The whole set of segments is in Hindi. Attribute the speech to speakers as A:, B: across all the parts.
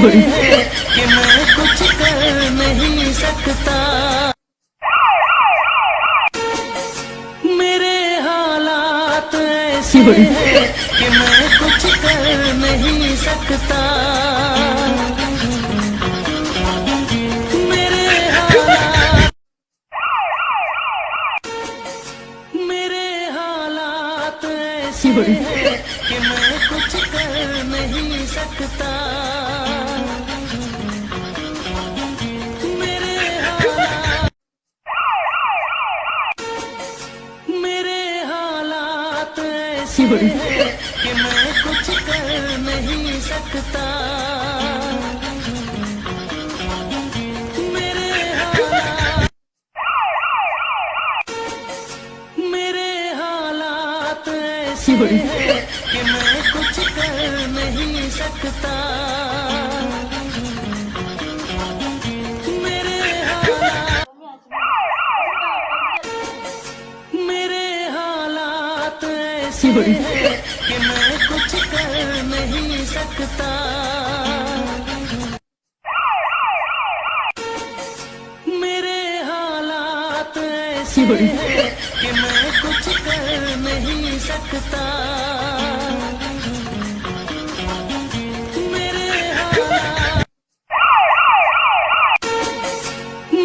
A: हैं कि मैं कुछ कर नहीं सकता। मेरे हालात ऐसे हैं कि मैं कुछ कर नहीं सकता। ऐसे हैं कि मैं कुछ कर नहीं सकता। मेरे हालात ऐसे हैं कि मैं कुछ कर नहीं सकता। ऐसे हैं कि मैं कुछ कर नहीं सकता। मेरे हालात ऐसे हैं कि मैं कुछ कर नहीं सकता। मेरे हालात ऐसे हैं कि मैं कुछ कर नहीं सकता।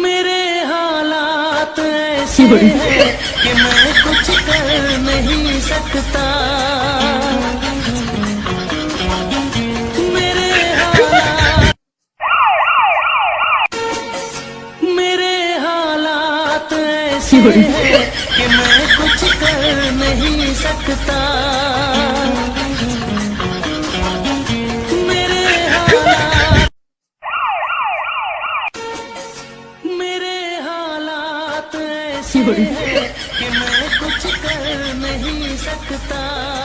A: मेरे हालात ऐसे हैं कि मैं कुछ कर नहीं सकता। मेरे हालात ऐसे हैं कि मैं कुछ कर नहीं सकता। मेरे हालात ऐसे हैं कि मैं कुछ कर नहीं सकता।